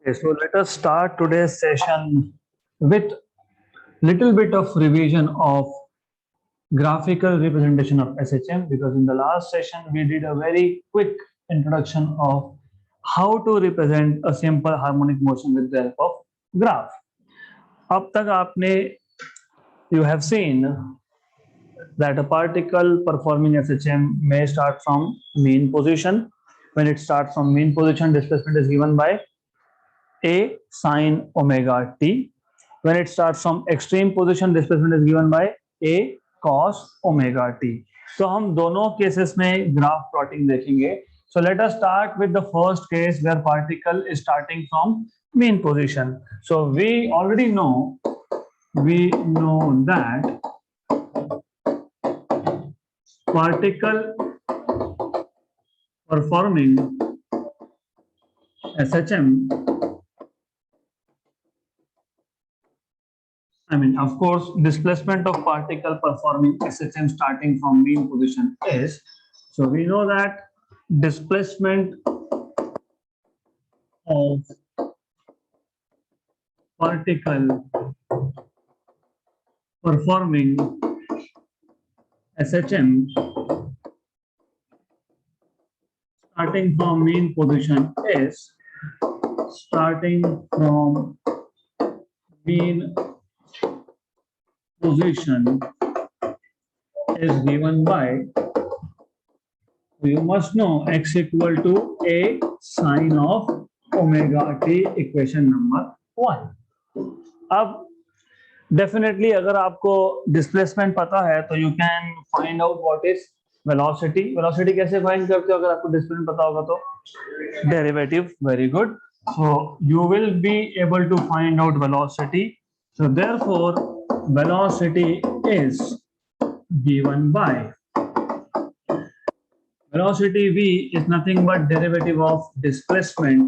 Okay, so let us start today's session with little bit of revision of graphical representation of SHM, because in the last session we did a very quick introduction of how to represent a simple harmonic motion with the help of graph. अब तक आपने you have seen that a particle performing SHM may start from mean position. When it starts from mean position, displacement is given by a sine omega t. When it starts from extreme position, displacement is given by a cos omega t. तो हम दोनों cases में graph plotting देखेंगे. So let us start with the first case where particle is starting from mean position. So we already know that particle performing SHM, of course, displacement of particle performing SHM starting from mean position is, so we know that displacement of particle performing SHM starting from mean position is starting from mean position is given by, you must know, x equal to a sine of omega t, equation number 1. अब definitely अगर आपको displacement पता है तो you can find out what is velocity. Velocity कैसे find करते हो? अगर आपको डिस्प्लेसमेंट पता होगा तो derivative. Very good. So you will be able to find out velocity. So therefore velocity is given by, velocity v is nothing but derivative of displacement.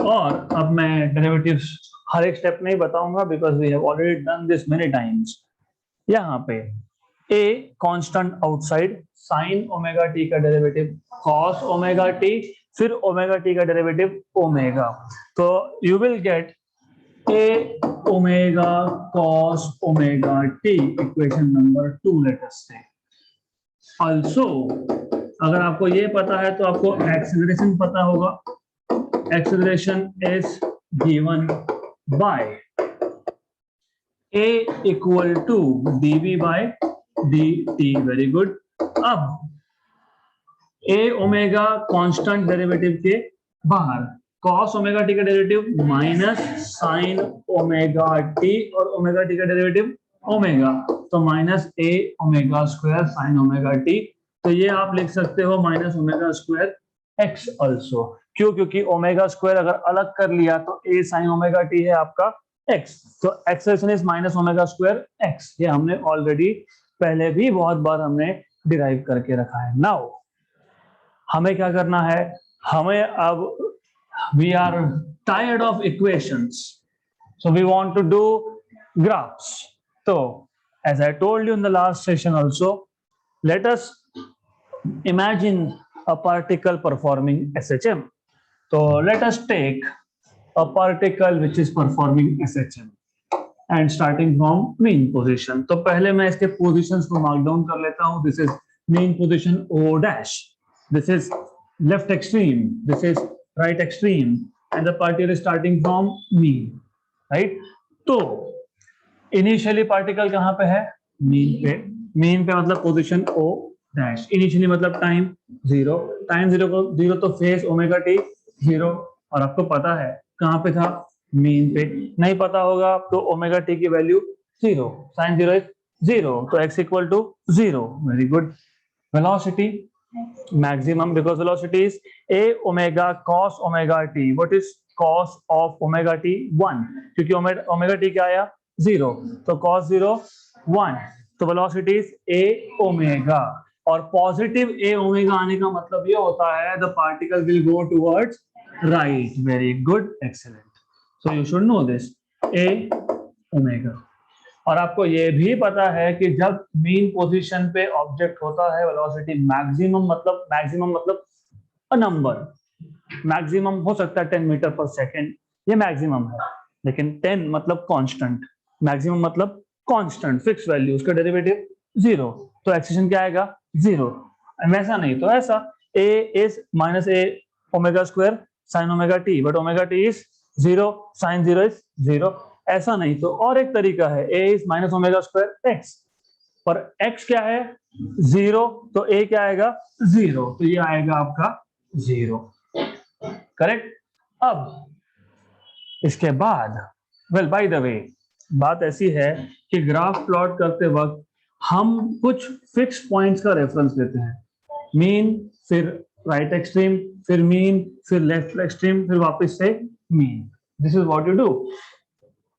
और अब मैं derivatives हर एक स्टेप नहीं बताऊंगा because we have already done this many times. यहाँ पे a constant outside, sin omega t का derivative cos omega t, फिर omega t का डेरिवेटिव omega. तो you will get a omega cos omega t, equation number 2, let us say. Also, अगर आपको ये पता है तो आपको acceleration पता होगा. Acceleration is given by a equal to dv by dt. Very good. अब a omega constant डेरिवेटिव के बाहर cos ओमेगा टी का derivative minus sine omega t, और ओमेगा टी का डेरिवेटिव ओमेगा, तो minus a omega square sine omega t. तो ये आप लिख सकते हो minus omega square x also. क्यों? क्योंकि ओमेगा स्क्वायर अगर अलग कर लिया तो ए साइन ओमेगा टी है आपका एक्स, तो acceleration is minus omega square x. ये हमने ऑलरेडी पहले भी बहुत बार हमने डिराइव करके रखा है. नाउ हमें क्या करना है? हमें अब we are tired of equations, so we want to do graphs. So as I told you in the last session also, let us imagine a particle performing SHM. So let us take a particle which is performing SHM and starting from mean position. तो पहले मैं इसके positions को mark down कर लेता हूँ. This is mean position O dash, this is left extreme, this is right extreme, and the particle is starting from mean, right? तो initially particle कहाँ पे है? mean पे. mean पे मतलब position O dash. initially मतलब time 0. time 0 को 0 तो phase omega t 0, और आपको पता है कहाँ पे था? mean पे. नहीं पता होगा तो omega t की वैल्यू 0, sin 0 is 0, तो x equal to 0. very good. velocity maximum, because velocity is a omega cos omega t. what is cos of omega t? 1, क्योंकि omega t क्या आया? 0, तो cos 0 1, तो velocity is a omega. और positive a omega आने का मतलब ये होता है the particle will go towards right. very good, excellent. so you should know this, a omega. और आपको ये भी पता है कि जब मीन पोजीशन पे ऑब्जेक्ट होता है वेलोसिटी मैक्सिमम मतलब अ नंबर, मैक्सिमम हो सकता है 10 मीटर पर सेकेंड, ये मैक्सिमम है, लेकिन 10 मतलब कांस्टेंट, मैक्सिमम मतलब कांस्टेंट फिक्स वैल्यू, उसका डेरिवेटिव 0, तो एक्सप्रेशन क्या आएगा 0। वैसा नहीं तो ऐसा, a is minus a omega square sin omega t, but omega t is 0, sin 0 is 0। ऐसा नहीं तो और एक तरीका है, a is minus omega square x, पर x क्या है 0, तो a क्या आएगा 0, तो ये आएगा आपका 0, करेक्ट। अब इसके बाद वेल बाय द वे बात ऐसी है कि ग्राफ प्लॉट करते वक्त हम कुछ फिक्स पॉइंट्स का रेफरेंस लेते हैं, मीन, फिर राइट एक्सट्रीम, फिर मीन, फिर लेफ्ट एक्सट्रीम, फिर वापस से mean. This is what you do,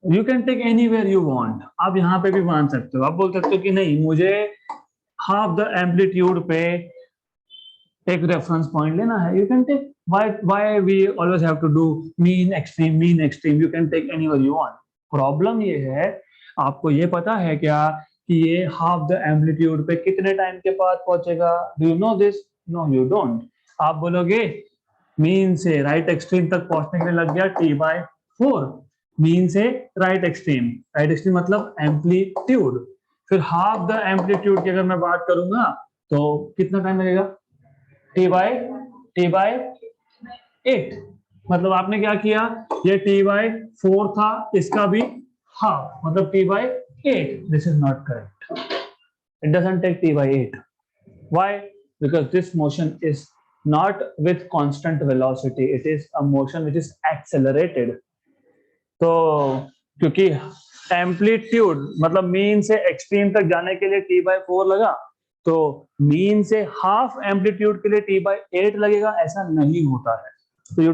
you can take anywhere you want, आप यहाँ पे भी मान सकते हो, आप बोल सकते हो कि नहीं मुझे हाफ द एम्पलीट्यूड पे एक रेफरेंस पॉइंट लेना है, you can take, why we always have to do mean extreme, you can take anywhere you want. Problem ये है, आपको ये पता है क्या कि ये हाफ द एम्पलीट्यूड पे कितने टाइम के बाद पहुंचेगा, do you know this? No you don't. आप बोलोगे मीन से राइट एक्सट्रीम तक पहुंचने के लिए लग गया t/4, मीन से राइट एक्सट्रीम मतलब एम्पलीट्यूड, फिर हाफ द एम्पलीट्यूड की अगर मैं बात करूंगा तो कितना टाइम लगेगा, t/8, मतलब आपने क्या किया, ये t/4 था, इसका भी हाफ मतलब t/8, this is not correct, it doesn't take t/8, why? Because this motion is not with constant velocity, it is a motion which is accelerated। तो क्योंकि एम्पलीट्यूड मतलब मीन से एक्सट्रीम तक जाने के लिए t/4 लगा, तो मीन से हाफ एम्पलीट्यूड के लिए t/8 लगेगा, ऐसा नहीं होता है। तो you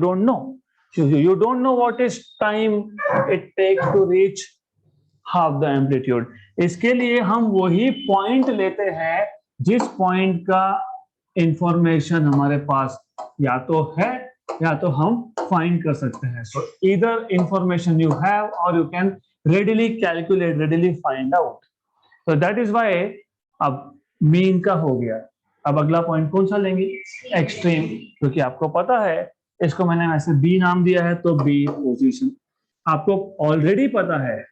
don't know what is time it takes to reach half the amplitude. इसके लिए हम वही पॉइंट लेते हैं जिस पॉइंट का इंफॉर्मेशन हमारे पास या तो है या तो हम फाइंड कर सकते हैं। So either information you have or you can readily calculate, readily find out. तो दैट इज व्हाई अब मीन का हो गया। अब अगला पॉइंट कौन सा लेंगे, एक्सट्रीम, क्योंकि आपको पता है इसको मैंने वैसे बी नाम दिया है, तो बी पोजीशन आपको ऑलरेडी पता है,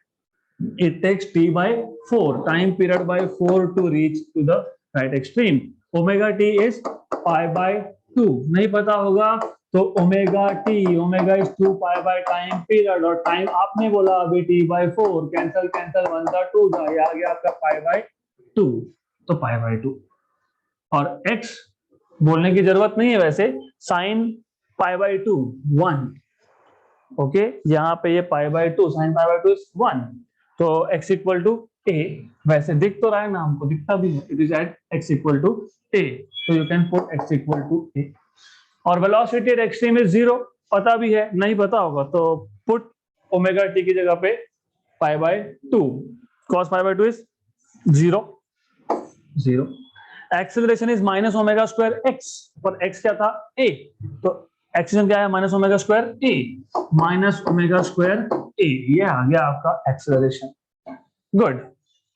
it takes t/4 time period by 4 to reach to the right extreme, omega t is pi/2, नहीं पता होगा तो omega is 2 pi by time period, और टाइम आपने बोला अभी t/4, कैंसल 1 था 2 था, ये आ गया आपका pi/2, तो pi/2, और x बोलने की जरूरत नहीं है वैसे, sin pi/2 1, ओके, यहाँ पे ये pi/2 sin pi/2 is 1, तो x इक्वल टू a, वैसे दिख तो रहा है ना, हमको दिखता भी है, it is at x equal to a, तो you can put x equal to a। और वेलोसिटी एट एक्सट्रीम इज 0, पता भी है, नहीं पता होगा तो पुट ओमेगा t की जगह पे pi/2, cos pi/2 is 0। Acceleration is minus omega square x, पर x क्या था a, तो एक्सेलरेशन क्या है minus omega square a, minus omega square a, ये आ गया आपका एक्सेलरेशन। गुड।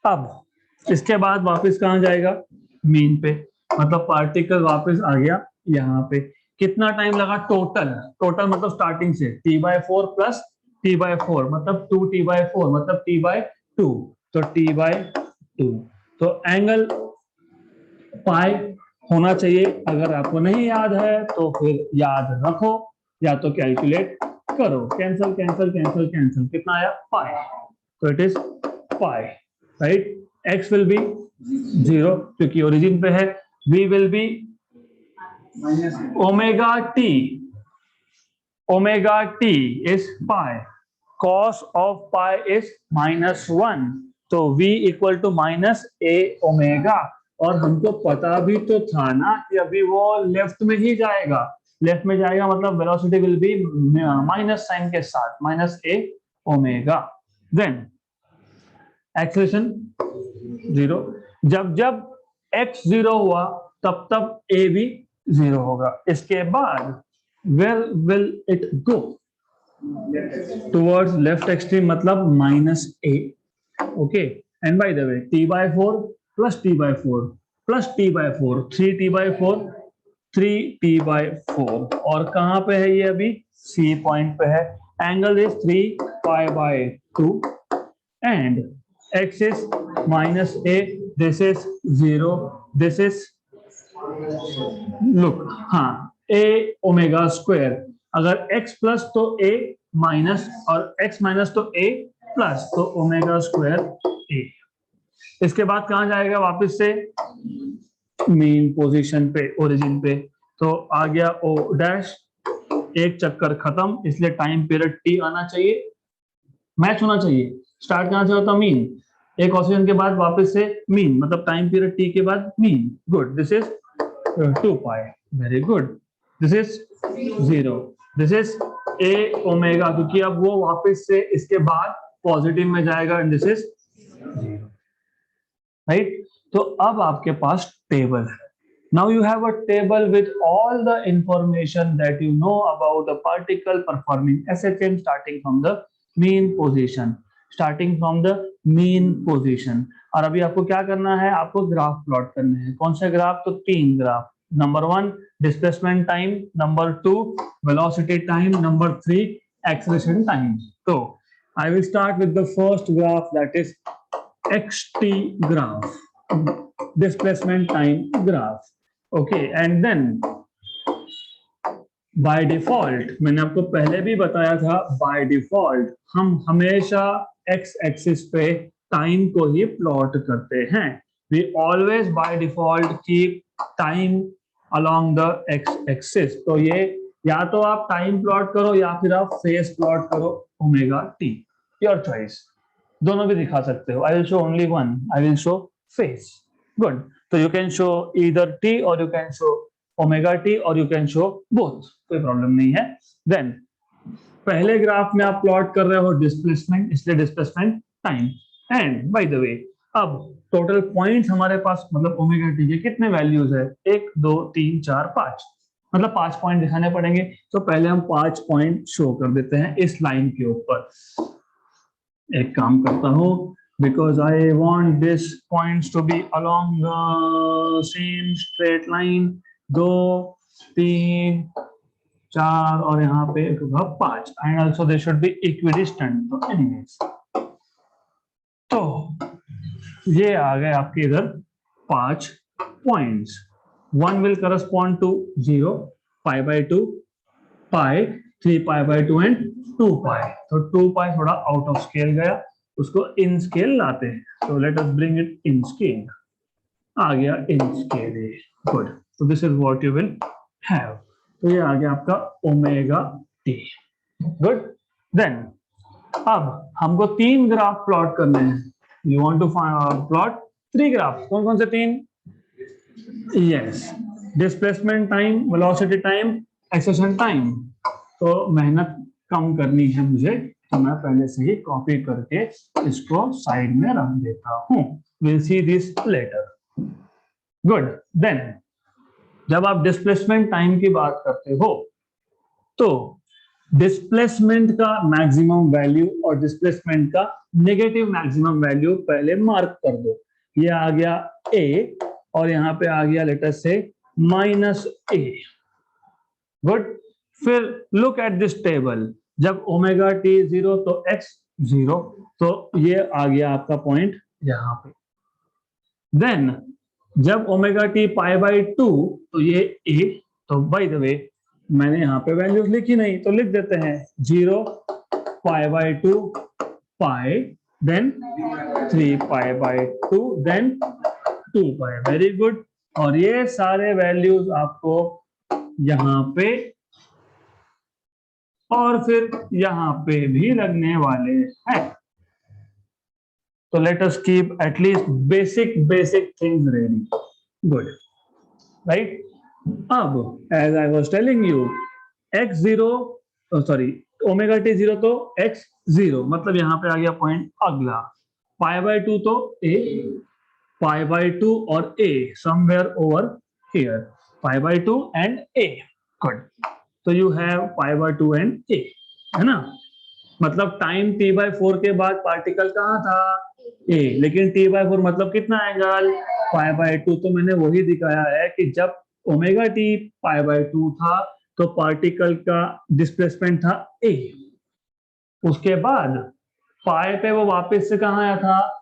अब इसके बाद वापस कहां जाएगा, मीन पे, मतलब पार्टिकल वापस आ गया यहाँ पे। कितना टाइम लगा टोटल मतलब स्टार्टिंग से t/4 प्लस t/4 मतलब 2t/4 मतलब t/2, तो t/2, तो एंगल पाई होना चाहिए। अगर आपको नहीं याद है तो फिर याद रखो या तो कैलकुलेट करो, कैंसल कितना आया पाई, तो it is pi, right. x will be 0 क्योंकि ओरिजिन पे है, v will be omega t is pi, cos of pi is -1, तो v equal to -a omega. और हमको पता भी तो था ना कि अभी वो लेफ्ट में ही जाएगा, लेफ्ट में जाएगा मतलब velocity will be minus sign के साथ -a ओमेगा। देन एक्सेलरेशन 0, जब x 0 हुआ तब a भी 0 होगा। इसके बाद where will it go, towards left extreme मतलब -a, okay, and by the way t/4 plus t/4 plus t/4 3t/4 3t/4, और कहां पे है ये अभी सी पॉइंट पे है, angle is 3 pi by 2 and x is minus a, this is 0, this is look, हाँ a ओमेगा स्क्वायर, अगर x प्लस तो a माइनस और x माइनस तो a प्लस, तो ओमेगा स्क्वायर a। इसके बाद कहाँ जाएगा वापस से मेन पोजीशन पे, ओरिजिन पे, तो आ गया o डैश, एक चक्कर खत्म, इसलिए टाइम पीरियड t आना चाहिए, मैच होना चाहिए, स्टार्ट कहाँ से होता मीन, एक ऑक्सीजन के बाद वापस से मीन, मतलब टाइम पीरियड टी के बाद mean, good, this is 2 pi, very good, this is 0, this is a omega, क्योंकि अब वो वापस से इसके बाद पॉजिटिव में जाएगा एंड दिस इज 0, राइट। तो अब आपके पास टेबल है, now you have a table with all the information that you know about the particle performing SHM starting from the mean position, और अभी आपको क्या करना है, आपको ग्राफ प्लॉट करने हैं, कौन सा ग्राफ, तो 3 graph, number 1 displacement time, number 2 velocity time, number 3 acceleration time. तो I will start with the first graph, that is xt graph, displacement time graph, okay, and then by default, मैंने आपको पहले भी बताया था, बाय डिफॉल्ट हम हमेशा x axis पे टाइम को ही प्लॉट करते हैं, we always by default keep time along the x axis. तो ये या तो आप टाइम प्लॉट करो या फिर आप फेस प्लॉट करो, ओमेगा टी, योर चॉइस, दोनों भी दिखा सकते हो, I will show only one, I will show phase, good, तो you can show either t और you can show omega t और यू कैन शो बोथ, कोई प्रॉब्लम नहीं है। देन पहले ग्राफ में आप प्लॉट कर रहे हो डिस्प्लेसमेंट, इसलिए displacement time, and by the way अब टोटल पॉइंट्स हमारे पास, मतलब ओमेगा टी के कितने वैल्यूज है, 1 2 3 4 5, मतलब 5 पॉइंट दिखाने पड़ेंगे, तो पहले हम 5 पॉइंट शो कर देते हैं इस लाइन के ऊपर। एक काम करता हूं, because I want this points to be along the same straight line, 2 3 4 और यहाँ पे 5, and also they should be equidistant, तो anyways, तो ये आ गए आपके इधर 5 points, 1 will correspond to 0, pi by 2, pi, 3 pi by 2 and 2 pi, तो 2 pi थोड़ा आउट ऑफ स्केल गया, उसको इन स्केल लाते हैं, तो let us bring it in scale, आ गया इन स्केल, गुड, तो this is what you will have, तो ये आ गया आपका ओमेगा टी, गुड। देन अब हमको 3 ग्राफ प्लॉट करने हैं, you want to plot 3 graph, कौन कौन से 3, yes, displacement time, velocity time, acceleration time, तो मेहनत कम करनी है मुझे, तो मैं पहले से ही कॉपी करके इसको साइड में रख देता हूं, will see this later, good. Then जब आप डिस्प्लेसमेंट टाइम की बात करते हो, तो डिस्प्लेसमेंट का मैक्सिमम वैल्यू और डिस्प्लेसमेंट का नेगेटिव मैक्सिमम वैल्यू पहले मार्क कर दो, ये आ गया a और यहाँ पे आ गया लेटर से -a, गुड। फिर लुक एट दिस टेबल, जब ओमेगा टी 0 तो x 0, तो ये आ गया आपका पॉइंट यहाँ पे। देन जब ओमेगा टी पाई बाई 2 तो ये a, तो बाय द वे मैंने यहाँ पे वैल्यूज लिखी नहीं, तो लिख देते हैं 0 pi by 2 pi, then 3 pi by 2, then 2 pi, very good, और ये सारे वैल्यूज आपको यहाँ पे और फिर यहाँ पे भी लगने वाले हैं, तो let us keep at least basic things ready, good, right. अब as I was telling you, x0 sorry omega t 0 तो x 0, मतलब यहाँ पे आ गया पॉइंट अगला, पाई बाय 2 तो a, पाई बाय 2 और a somewhere over here, pi by 2 and a, good, तो you have pi by 2 and a, है ना, मतलब टाइम t बाय 4 के बाद पार्टिकल कहाँ था, a, लेकिन t बाय 4 मतलब कितना एंगल, पाई बाय 2, तो मैंने वही दिखाया है कि जब ओमेगा टी पाई बाय 2 था तो पार्टिकल का डिस्प्लेसमेंट था a। उसके बाद पाए पे वो वापस से कहाँ आया था,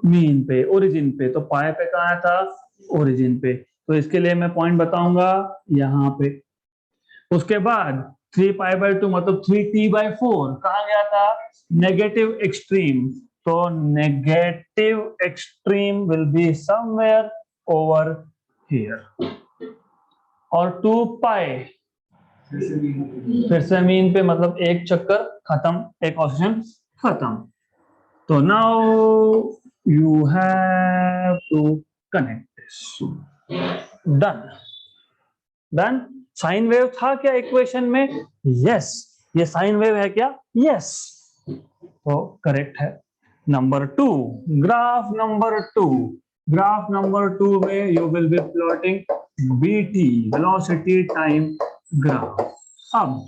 मीन पे, ओरिजिन पे। तो पाए पे कहाँ आया था, ओरिजिन पे। तो इसके लिए मैं पॉइंट बताऊंगा यहाँ पे। उसके बाद 3π/2 मतलब 3t/4 कहाँ गया था, नेगेटिव एक्सट्रीम। तो negative extreme will be somewhere over here. और 2π फिर से मीन पे, मतलब एक चक्कर खत्म, एक ऑप्शन खत्म। तो now you have to connect this. Done. Done. Sine wave था क्या इक्वेशन में, यस। ये साइन वेव है क्या, यस। तो करेक्ट है। Number 2, graph number 2। Graph number 2 में you will B plotting BT, velocity time graph. अब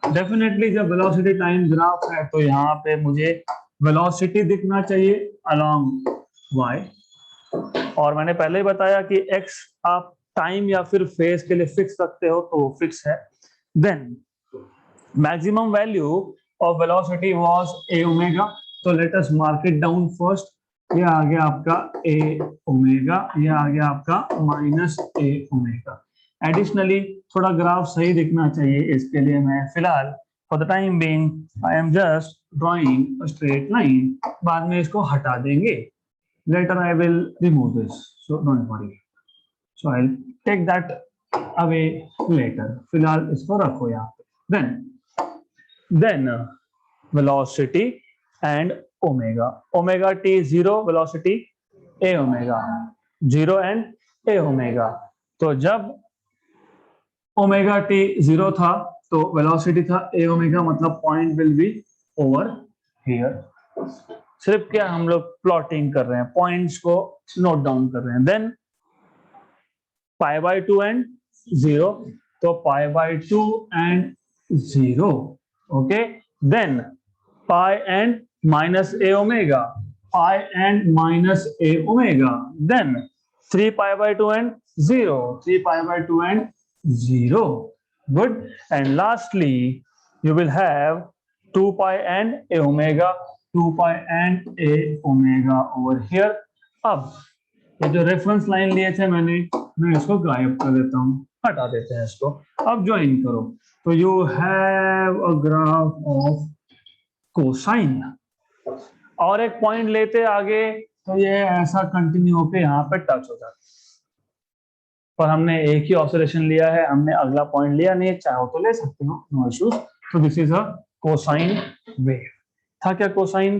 डेफिनेटली जब वेलोसिटी टाइम ग्राफ है तो यहाँ पे मुझे वेलोसिटी दिखना चाहिए अलोंग y। और मैंने पहले ही बताया कि x आप टाइम या फिर फेज के लिए फिक्स रखते हो तो फिक्स है। Then maximum value of velocity was a omega. तो let us mark it down first. ये आ गया आपका a ओमेगा, ये आ गया आपका -a ओमेगा। एडिशनली थोड़ा ग्राफ सही दिखना चाहिए, इसके लिए मैं फिलहाल for the time being I am just drawing a straight line. बाद में इसको हटा देंगे, later I will remove this, so don't worry. So I'll take that away later. फिलहाल इसको रखो यहाँ पे। Then velocity and omega. Omega t 0, velocity a omega 0 and a omega. तो जब ओमेगा t 0 था तो वेलोसिटी था a ओमेगा, मतलब point will be over here. सिर्फ क्या हम लोग प्लॉटिंग कर रहे हैं, पॉइंट्स को नोट डाउन कर रहे हैं। देन π/2 एंड 0, तो π/2 and 0, okay. Then pi and -a omega, pi and -a omega. Then 3π/2 and 0, 3π/2 and 0, good. And lastly you will have 2π and a omega, 2π and a omega over here। अब ये जो reference line लिए थे मैं इसको गायब कर देता हूँ, हटा देते हैं इसको। अब ज्वाइन करो तो you have a graph of cosine. और एक पॉइंट लेते आगे तो ये ऐसा कंटिन्यू होकर यहाँ पे टच हो जाता है, पर हमने एक ही ऑसिलेशन लिया है, हमने अगला पॉइंट लिया नहीं। चाहो तो ले सकते हो, नो इश्यूज। तो this is a cosine wave. था क्या cosine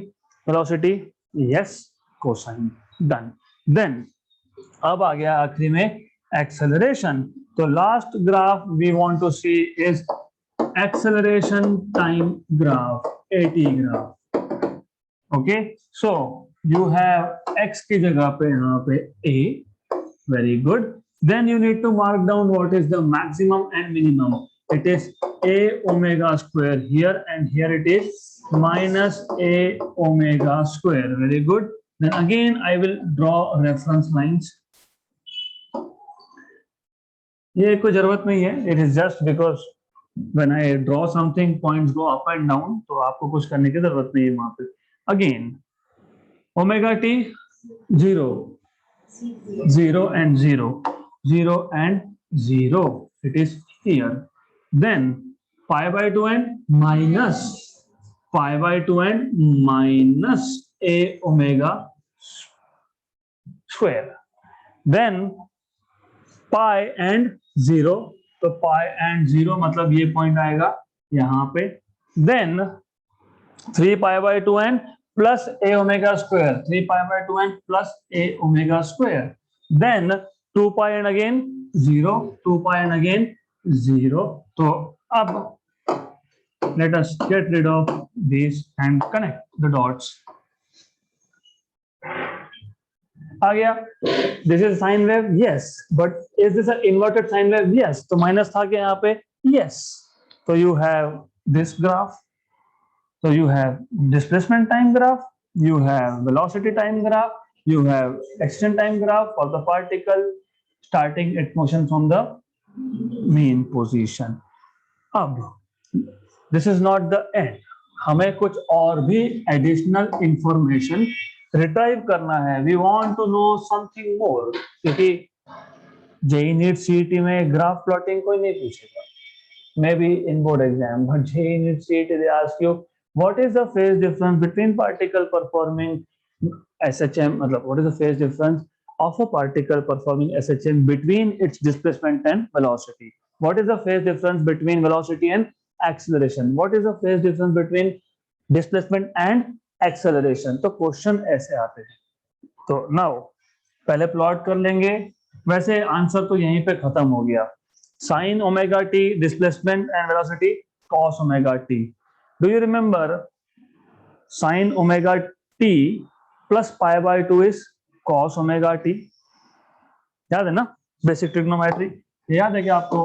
velocity, yes cosine. Done. Then अब आ गया आखिरी में एक्सेलरेशन। तो last graph we want to see is acceleration time graph, AT graph. Okay, so you have x की जगह पे यहाँ पे a, very good। Then you need to mark down what is the maximum and minimum. It is a omega square here, and here it is -a omega square. Very good. Then again I will draw reference lines. ये कोई जरूरत नहीं है, it is just because when I draw something points go up and down, तो आपको कुछ करने की जरूरत नहीं है वहां पे। Again omega t 0, 0 and 0, 0 and 0, it is here। Then π/2 and minus π/2 and minus a omega square। Then pi and 0, तो pi and 0 मतलब ये पॉइंट आएगा यहाँ पे। Then 3π/2 and plus a omega square, 3π/2 and plus a omega square। Then 2π and again 0, 2π and again 0। तो अब let us get rid of these and connect the dots। आ गया। This is sine wave, yes, but is this an inverted sine wave? Yes। तो minus था क्या यहाँ पे, yes। तो you have this graph, so you have displacement time graph, you have velocity time graph, you have extent time graph for the particle starting its motion from the mean position। अब this is not the end, हमें कुछ और भी additional information retrieve करना है. We want to know something more, क्योंकि JEE NEET CET में graph plotting कोई नहीं पूछेगा, maybe in board exam, but JEE NEET CET they ask you what is the phase difference between particle performing SHM, मतलब what is the phase difference of a particle performing SHM between its displacement and velocity? What is the phase difference between velocity and acceleration? What is the phase difference between displacement and acceleration? तो question ऐसे आते हैं. तो now पहले plot कर लेंगे. वैसे answer तो यहीं पे खत्म हो गया. Sine omega t displacement and velocity cos omega t. Do you remember sine omega t plus pi by 2 is cos omega t. याद है ना, बेसिक ट्रिग्नोमेट्री याद है क्या आपको?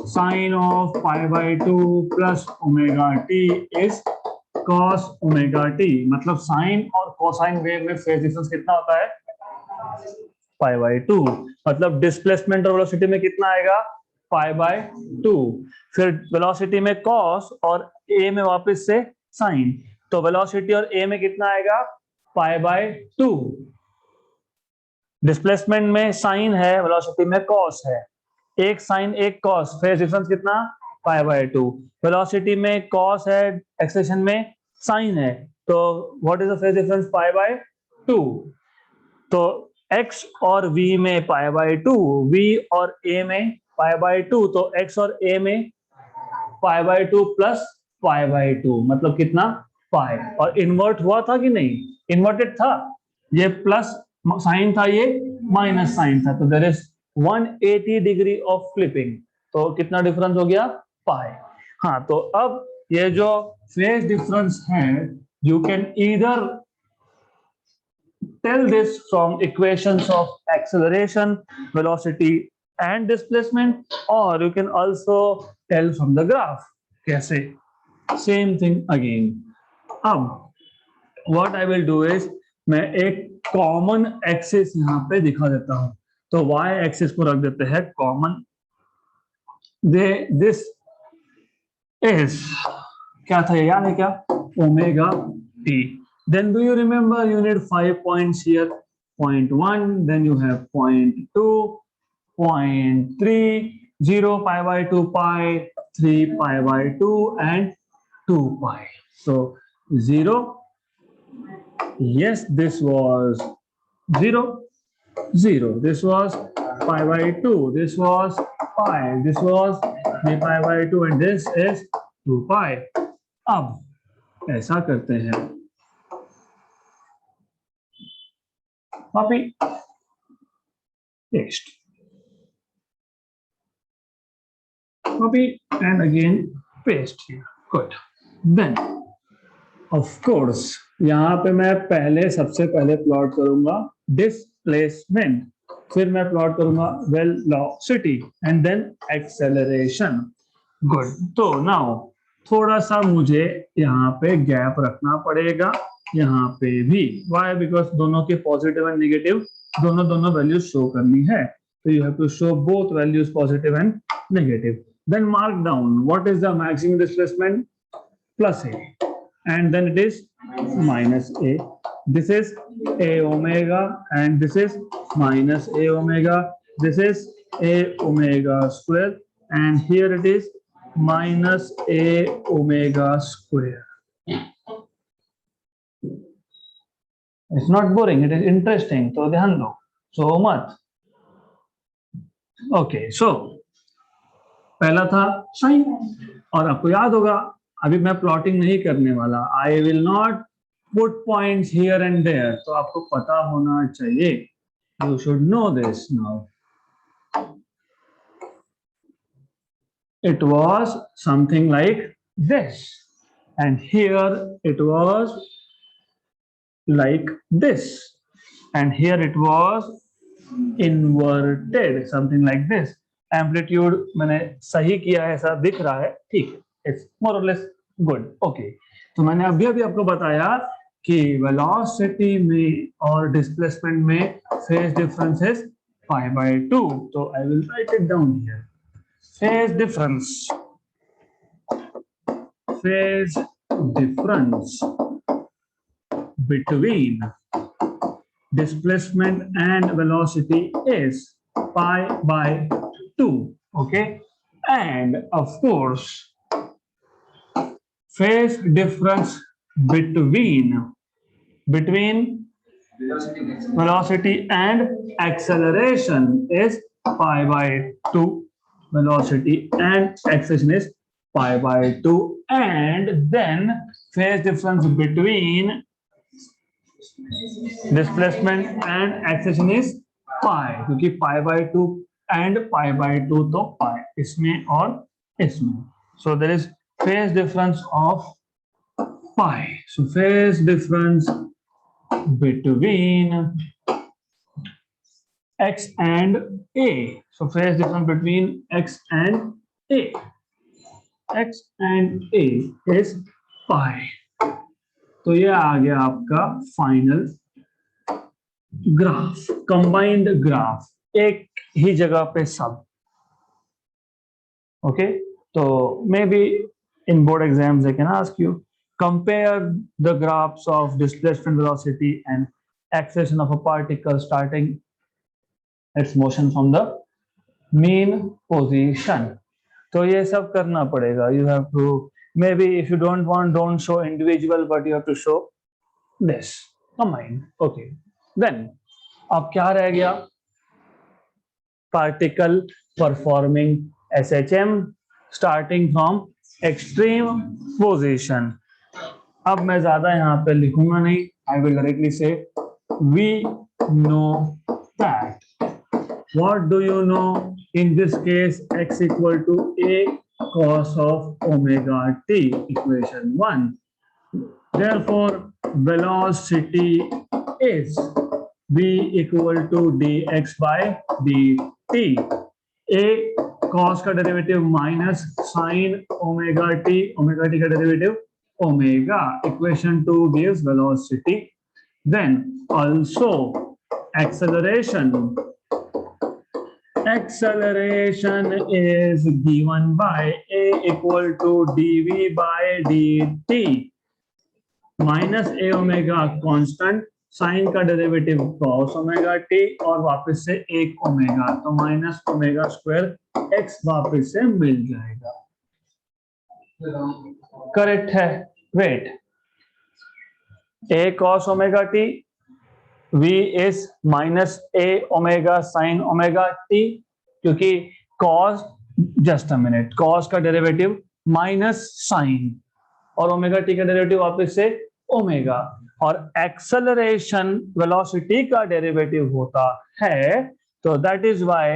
Sine of pi by 2 plus omega t is cos omega t. मतलब sine और cosine wave में फेज डिफरेंस कितना होता है? Pi by 2. मतलब डिस्प्लेसमेंट और वेलोसिटी में कितना आएगा? पाई बाय 2. फिर वेलोसिटी में कॉस और ए में वापस से साइन, तो वेलोसिटी और ए में कितना आएगा? पाई बाय 2. डिस्प्लेसमेंट में साइन है, वेलोसिटी में कॉस है. एक साइन एक कॉस, फेज डिफरेंस कितना? पाई बाय 2. वेलोसिटी में कॉस है, एक्सेलेरेशन में साइन है, तो what is the phase difference? Pi by 2. तो x और v में पाई बाय 2, v और a में पाई बाय 2, तो x और a में पाई बाय 2 प्लस पाई बाय 2, मतलब कितना? पाई. और इन्वर्ट हुआ था कि नहीं? इन्वर्टेड था, ये प्लस साइन था, ये माइनस साइन था, तो there is 180 degree of flipping. तो कितना डिफरेंस हो गया? पाई. हाँ, तो अब ये जो फेज डिफरेंस है, you can either tell this from equations of acceleration, velocity and displacement, or you can also tell from the graph. कैसे? Same thing again. अब what I will do is मैं एक कॉमन एक्सिस यहाँ पे दिखा देता हूँ. तो y एक्सिस को रख देते हैं कॉमन. दिस इज क्या था, याद है क्या? Omega T. Then do you remember you need 5 points here? 0.1, then you have 0.2, 0.3, 0 pi by 2 pi, 3 pi by 2 and 2 pi. So 0. Yes, this was 0, 0. This was pi by 2. This was pi. This was 3 pi by 2 and this is 2 pi. अब ऐसा करते हैं, copy, paste, copy and again paste here. Good. Then of course यहाँ पे मैं पहले सबसे पहले प्लॉट करूंगा डिस्प्लेसमेंट, फिर मैं प्लॉट करूंगा velocity and then acceleration. Good. तो नाउ थोड़ा सा मुझे यहाँ पे गैप रखना पड़ेगा, यहाँ पे भी. वाई? बिकॉज दोनों के पॉजिटिव एंड नेगेटिव दोनों वैल्यूज शो करनी है, तो you have to show both values positive and negative. Then mark down what is the maximum displacement? Plus a, and then it is minus a. This is a omega and this is minus a omega. This is a omega square and here it is minus a omega square. It's not boring, it is interesting. तो ध्यान दो, so मत. Okay, so पहला था sign, और आपको याद होगा अभी मैं प्लॉटिंग नहीं करने वाला. I will not put points here and there. तो आपको पता होना चाहिए. You should know this now. It was something like this, and here it was like this, and here it was inverted, something like this. Amplitude मैंने सही किया है, ऐसा दिख रहा है, ठीक है. It's more or less good. Okay. तो मैंने अभी आपको बताया कि वेलोसिटी में और डिस्प्लेसमेंट में phase difference is pi by 2. तो I will write it down here. Phase difference phase difference between displacement and velocity is pi by 2. Okay, and of course phase difference between velocity and acceleration is pi by 2. Velocity and acceleration is pi by 2, and then phase difference between displacement and acceleration is pi, क्योंकि pi by 2 and pi by 2 तो pi इसमें और इसमें. So there is phase difference of pi. So phase difference between x and a. So phase difference between x and a. x and a is pi. तो ये आ गया आपका final graph, combined graph, एक ही जगह पे सब. ओके, तो may be in board exams they can ask you compare the graphs of displacement, velocity and acceleration of a particle starting its motion from the mean position. तो ये सब करना पड़ेगा. You have to, maybe if you don't show individual, but you have to show this combined. Okay, then अब क्या रह गया? Particle performing SHM starting from extreme position. अब मैं ज्यादा यहाँ पे लिखूंगा नहीं. I will directly say we know that. What do you know? In this case, x equal to a cos of omega t, equation 1. Therefore, velocity is v equal to dx by dt. A cos का derivative minus sine omega t का derivative omega. Equation 2 gives velocity. Then also acceleration is given by a equal to dv by dt minus a omega constant, sine का derivative cos omega t और वापस से एक omega, तो minus omega square x वापस से मिल जाएगा. Correct है. Wait, a cos omega t, v is minus a omega sine omega t, क्योंकि cos, just a minute, cos का डेरिवेटिव माइनस साइन और ओमेगा टी का डेरिवेटिव वापस से ओमेगा, और एक्सेलरेशन वेलोसिटी का डेरिवेटिव होता है. तो that is why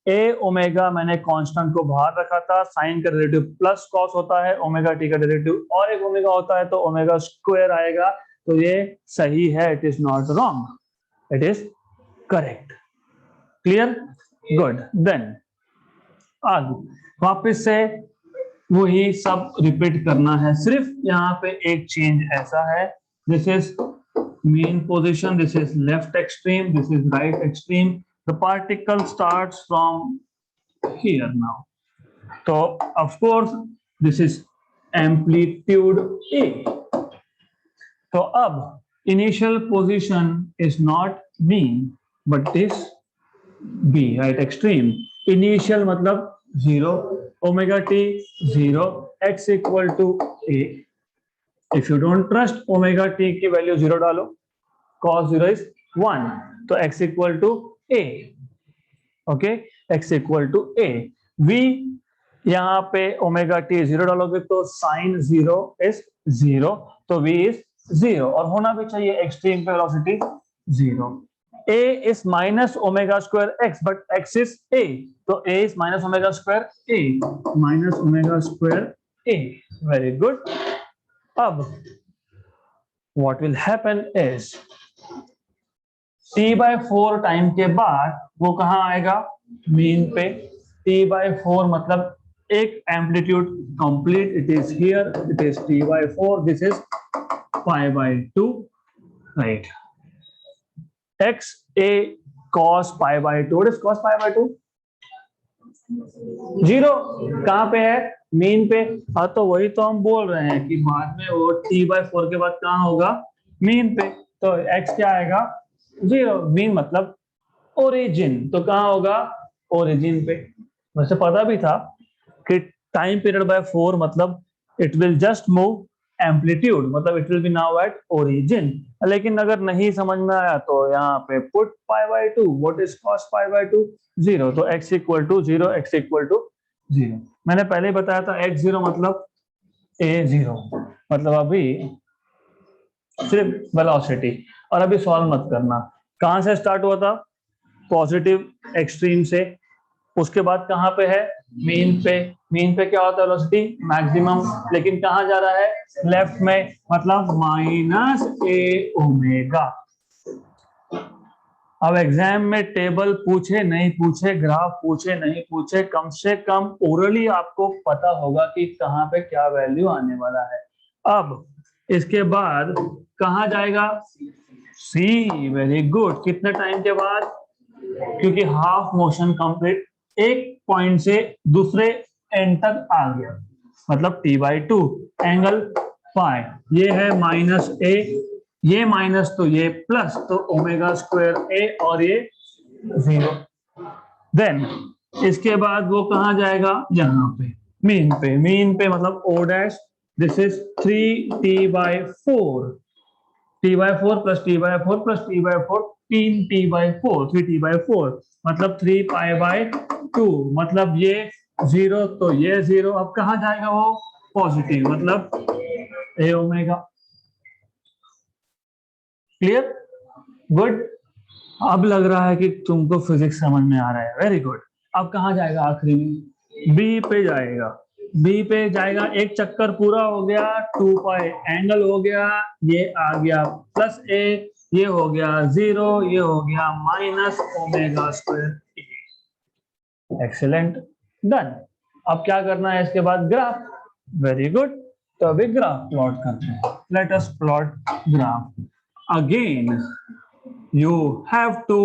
A omega मैंने कांस्टेंट को बाहर रखा था. साइन का डेरिवेटिव प्लस कॉस होता है, ओमेगा टी का डेरिवेटिव और एक ओमेगा होता है, तो ओमेगा स्क्वायर आएगा. तो ये सही है, it is not wrong, it is correct. Clear? Good. Then आगे वापस से वही सब रिपीट करना है, सिर्फ यहाँ पे एक चेंज ऐसा है. This is mean position, this is left extreme, this is right extreme. The particle starts from here now. So of course this is amplitude A. So अब initial position is not mean but is B, right extreme. Initial मतलब 0, omega t 0, x equal to A. If you don't trust omega t की value 0 डालो, cos 0 is 1, तो x equal to a. Okay, x equal to a. v यहाँ पे omega t 0 डालोगे तो sign 0 is 0, तो v is 0, और होना भी चाहिए एक्सट्रीम पे velocity 0. a is minus omega square x, but x is a, तो a is minus omega square a, minus omega square a. Very good. अब what will happen is t/4 time के बाद वो कहाँ आएगा? मीन पे. t/4 मतलब एक amplitude complete, it is here, it is t/4, this is π/2, right. x a cos π/2. What is cos π/2? 0. कहाँ पे है? मीन पे। हाँ तो वही तो हम बोल रहे हैं कि बाद में वो t/4 के बाद कहाँ होगा, मीन पे। तो x क्या आएगा, 0। मीन मतलब ओरिजिन, तो कहाँ होगा, ओरिजिन पे। वैसे पता भी था कि टाइम पीरियड बाय 4 मतलब it will just move amplitude, मतलब it will be now at origin. लेकिन अगर नहीं समझ में आया तो यहाँ पे पुट π/2, व्हाट इज cos π/2, 0। तो x equal to 0, x equal to 0। मैंने पहले ही बताया था x0 मतलब a0, मतलब अभी सिर्फ वेलोसिटी। और अभी सॉल्व मत करना, कहां से स्टार्ट हुआ था, पॉजिटिव एक्सट्रीम से, उसके बाद कहां पे है, मीन पे। मीन पे क्या होता है, वेलोसिटी मैक्सिमम, लेकिन कहां जा रहा है, लेफ्ट में, मतलब -a ओमेगा। अब एग्जाम में टेबल पूछे नहीं पूछे, ग्राफ पूछे नहीं पूछे, कम से कम ओरली आपको पता होगा कि कहां पे क्या वैल्यू आने वाला है। अब इसके बाद कहां जाएगा, सी। वेरी गुड, कितने टाइम के बाद, क्योंकि हाफ मोशन कंप्लीट, एक पॉइंट से दूसरे एंड तक आ गया, मतलब t/2 एंगल फाइ, ये है -a, ये माइनस तो ये प्लस, तो ओमेगा स्क्वायर a, और ये 0। देन इसके बाद वो कहां जाएगा, यहाँ पे मीन पे। मीन पे मतलब o dash, this is 3t/4, t/4 plus t/4 plus t/4, 3t/4, 3t/4 मतलब 3π/2, मतलब ये 0 तो ये 0। अब कहां जाएगा वो, पॉजिटिव, मतलब a ओमेगा। Clear, good. अब लग रहा है कि तुमको फिजिक्स समझ में आ रहा है, वेरी गुड। अब कहां जाएगा, आखिरी में बी पे जाएगा। बी पे जाएगा, एक चक्कर पूरा हो गया, 2π एंगल हो गया, ये आ गया प्लस a, ये हो गया 0, ये हो गया -ओमेगा स्क्वायर। Excellent, done. अब क्या करना है इसके बाद, ग्राफ। वेरी गुड, तो अभी ग्राफ प्लॉट करते हैं। Let us plot graph. Again you have to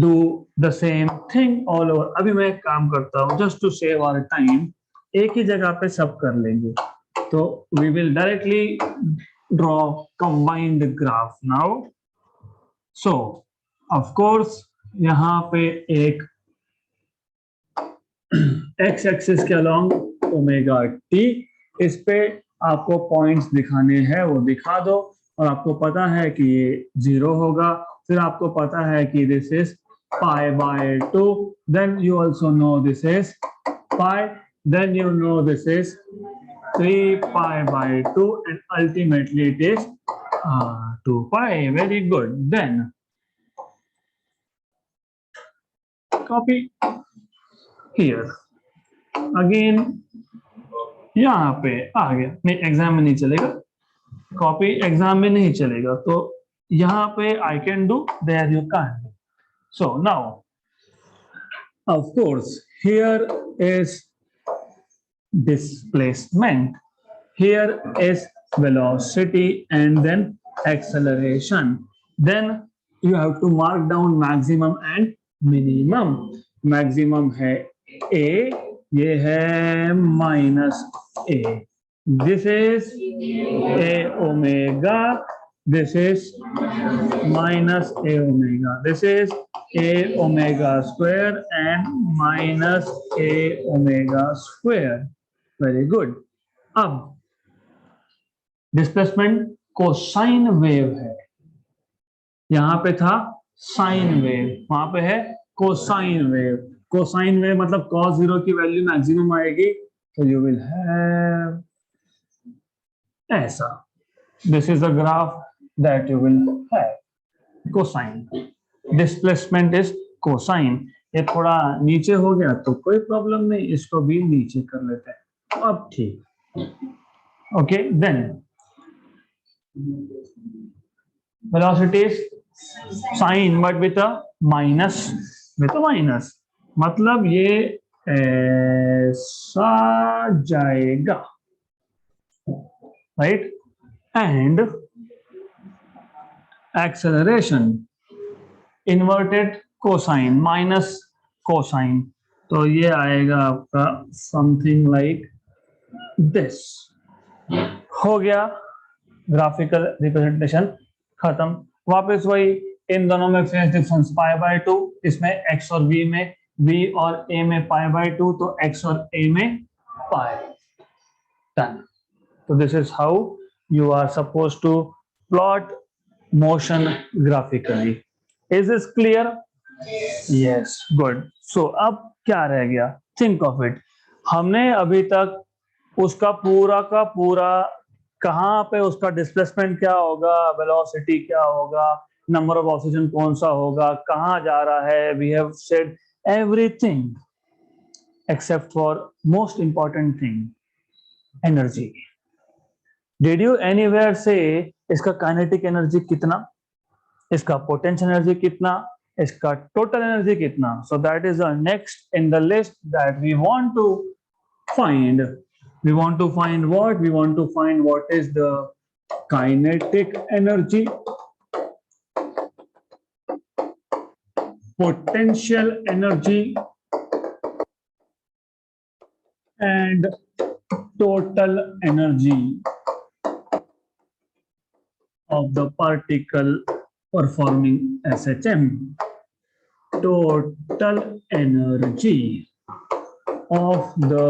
do the same thing all over। अभी मैं एक काम करता हूं, just to save our time, एक ही जगह पे सब कर लेंगे। तो we will directly draw combined graph now। so of course यहाँ पे एक x एक्सिस के along ओमेगा t, इस पे आपको पॉइंट्स दिखाने हैं वो दिखा दो, और आपको पता है कि ये 0 होगा। फिर आपको पता है कि this is π/2, then you also know this is pi, then you know this is 3π/2, and ultimately it is 2π। Very good, then copy here again, यहाँ पे आ गया, नहीं एग्जाम में नहीं चलेगा, कॉपी एग्जाम में नहीं चलेगा, तो यहाँ पे I can do, there you can. So now of course here is displacement, here is velocity, and then acceleration, then you have to mark down maximum and minimum। maximum है a, ये है -a, this is a omega, this is -a omega, this is a omega square and -a omega square। Very good. अब displacement cosine wave है, यहां पे था sine wave, वहां पे है कोसाइन वेव। कोसाइन वेव मतलब cos 0 की वैल्यू मैक्सिमम आएगी, तो यू विल हैव ऐसा, this is the graph that you will have cosine. Displacement is cosine. ये थोड़ा नीचे हो गया तो कोई प्रॉब्लम नहीं, इसको भी नीचे कर लेते हैं। अब ठीक, okay. Then velocity is sine but with a minus, मतलब ये ऐसा जाएगा, right. And acceleration inverted cosine minus cosine, तो ये आएगा आपका समथिंग लाइक दिस। हो गया ग्राफिकल रिप्रेजेंटेशन खत्म। वापस वही, इन दोनों में फेज डिफरेंस π/2, इसमें x और v में, v और a में π/2, तो x और a में π। डन। तो this is how you are suppose to plot motion graphically. Is this clear? Yes, good. So अब क्या रह गया? Think of it. हमने अभी तक उसका पूरा का पूरा, कहाँ पे उसका डिस्प्लेसमेंट क्या होगा, वेलोसिटी क्या होगा, नंबर ऑफ ऑक्सीजन कौन सा होगा, कहाँ जा रहा है, we have said everything except for most important thing, energy. Did you anywhere से इसका काइनेटिक एनर्जी कितना, इसका पोटेंशियल एनर्जी कितना, इसका टोटल एनर्जी कितना? So that is the next in the list that we want to find. We want to find what? We want to find what is the kinetic energy, potential energy, and total energy of the particle performing SHM. Total energy of the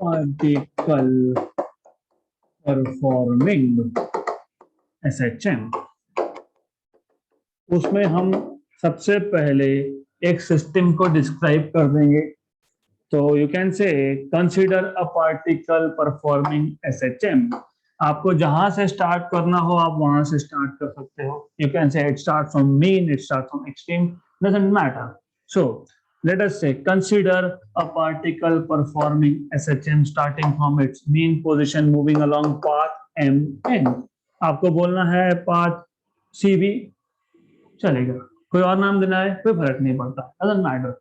particle performing SHM। उसमें हम सबसे पहले एक system को describe कर देंगे। तो you can say consider a particle performing SHM। आपको जहां से स्टार्ट करना हो आप वहां से स्टार्ट कर सकते हो। You can say it start from mean, it start from extreme, doesn't matter. So let us say consider a particle performing SHM starting from its mean position moving along path mn। आपको बोलना है path cv, चलेगा, कोई और नाम देना है कोई फर्क नहीं पड़ता, doesn't matter।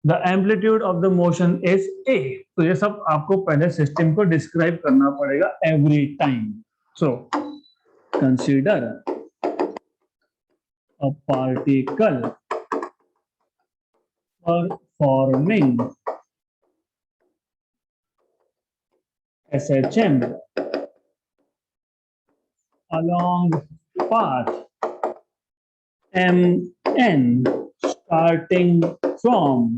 The amplitude of the motion is a। तो ये सब आपको पहले सिस्टम को डिस्क्राइब करना पड़ेगा every time। So consider a particle performing SHM along path mn starting from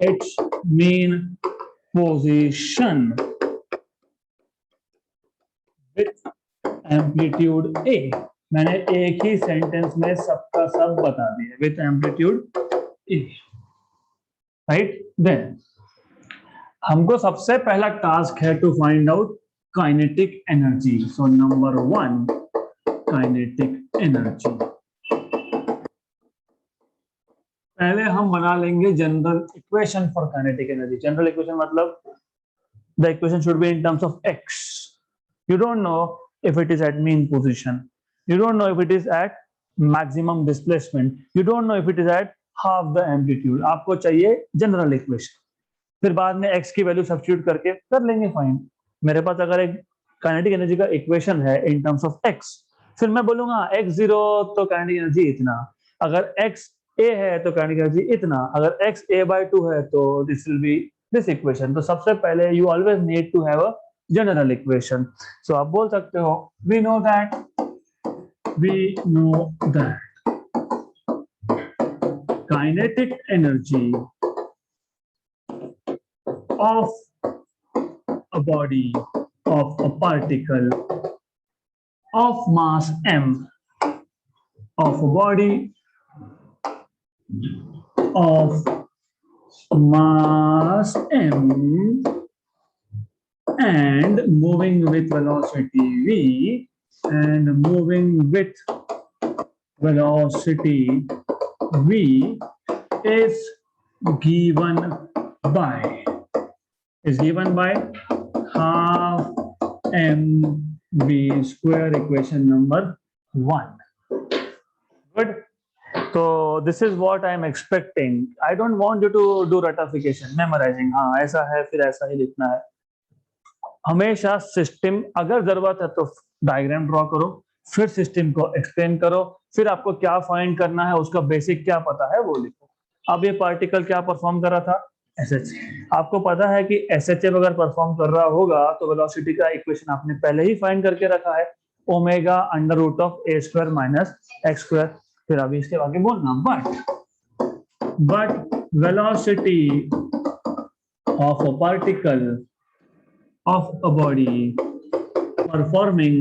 its mean position with amplitude a। मैंने एक ही सेंटेंस में सबका सब बता दिया, with amplitude a, right. Then हमको सबसे पहला टास्क है to find out kinetic energy. So number 1, kinetic energy. पहले हम बना लेंगे general equation for kinetic energy. General equation मतलब the equation should be in terms of x. You don't know if it is at mean position, you don't know if it is at maximum displacement, you don't know if it is at half the amplitude। आपको चाहिए general equation, फिर बाद में x की value substitute करके कर लेंगे fine. मेरे पास अगर एक काइनेटिक एनर्जी का इक्वेशन है इन टर्म्स ऑफ x, फिर मैं बोलूंगा x0 तो काइनेटिक एनर्जी इतना, अगर x a है तो काइनेटिक एनर्जी इतना, अगर x a/2 है तो this will be this equation. तो सबसे पहले you always need to have a general equation. So आप बोल सकते हो we know that kinetic energy of a body, of a particle of mass m, of a body of mass m and moving with velocity v, and moving with velocity v is given by half mv square, equation number 1। Good। So this is what I am expecting। I don't want you to do ratification, memorizing। हाँ ऐसा है फिर ऐसा ही लिखना है। हमेशा system, अगर जरूरत है तो डायग्राम ड्रॉ करो, फिर सिस्टम को एक्सप्लेन करो, फिर आपको क्या फाइंड करना है, उसका बेसिक क्या पता है वो लिखो। अब ये पार्टिकल क्या परफॉर्म कर रहा था, एसएच। आपको पता है कि एसएचएफ अगर परफॉर्म कर रहा होगा तो वेलोसिटी का इक्वेशन आपने पहले ही फाइंड करके रखा है, omega under root of a square minus x square. फिर अभी इसके आगे बोलना, but velocity of a particle of a body performing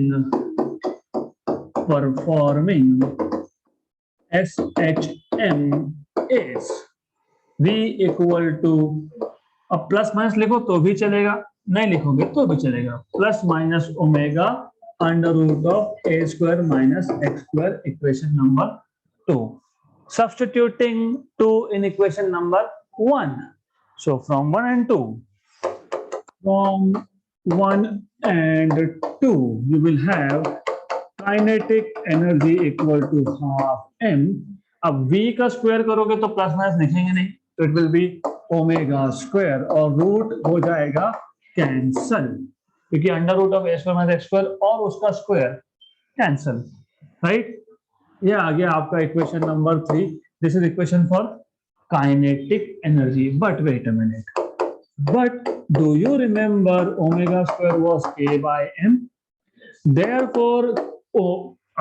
SHM is V equal to, अब प्लस माइनस लिखो तो भी चलेगा, नहीं लिखोगे तो भी चलेगा, plus minus omega under root of a square minus x square, equation number 2. Substituting 2 in equation number 1. So from 1 and 2, you will have kinetic energy equal to half m. अब v का स्क्वायर करोगे तो plus minus लिखेंगे नहीं, तो it will be omega square और root हो जाएगा कैंसल, क्योंकि under root of a square minus x square और उसका स्क्वायर कैंसल, राइट। ये आ गया आपका equation number 3. This is equation for kinetic energy. But wait a minute. But do you remember omega square was k by m? Therefore,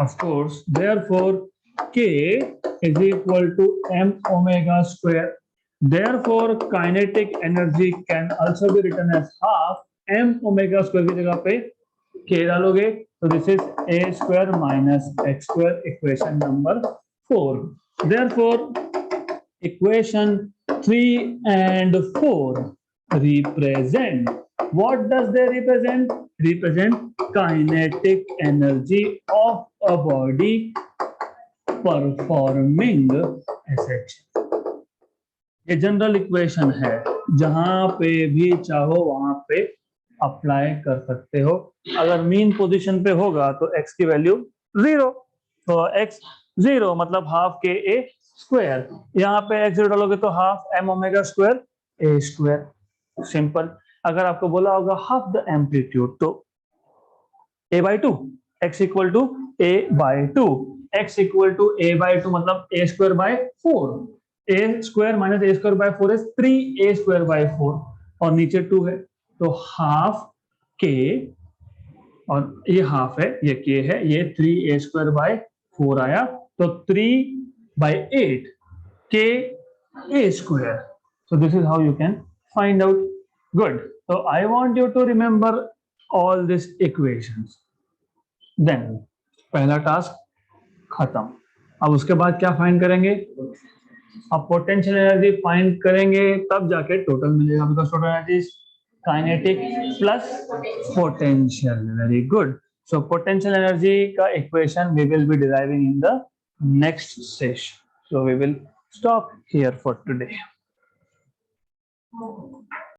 of course, therefore k is equal to m omega square. Therefore, kinetic energy can also be written as half m omega square की जगह पे k डालोगे तो this is a square minus x square, equation number 4. Therefore, equation 3 and 4 represent, what does they represent? Represent kinetic energy of a body performing SH. ये general equation है, जहां पे भी चाहो वहां पे अप्लाई कर सकते हो। अगर मीन पोजीशन पे होगा तो x की वैल्यू 0, तो x 0 मतलब हाफ के ए स्क्वायर, यहाँ पे x 0 डालोगे तो half m omega square a square, simple. अगर आपको बोला होगा हाफ द एम्पलीट्यूड तो a by 2, x equal to a by 2, x equal to a by 2 मतलब a square by 4, a square minus a square by 4 is 3a square by 4 और नीचे 2 है तो हाफ k, और ये हाफ है, ये k है, ये 3a स्क्वायर बाय 4 आया तो 3 by 8 k a square. So this is how you can find out. Good. So I want you to remember all these equations. Then पहला टास्क खत्म। अब उसके बाद क्या फाइंड करेंगे? अब पोटेंशियल एनर्जी फाइंड करेंगे तब जाके टोटल मिलेगा, because total energy is kinetic plus potential. Very good. So potential energy का equation we will be deriving in the next session. So we will stop here for today.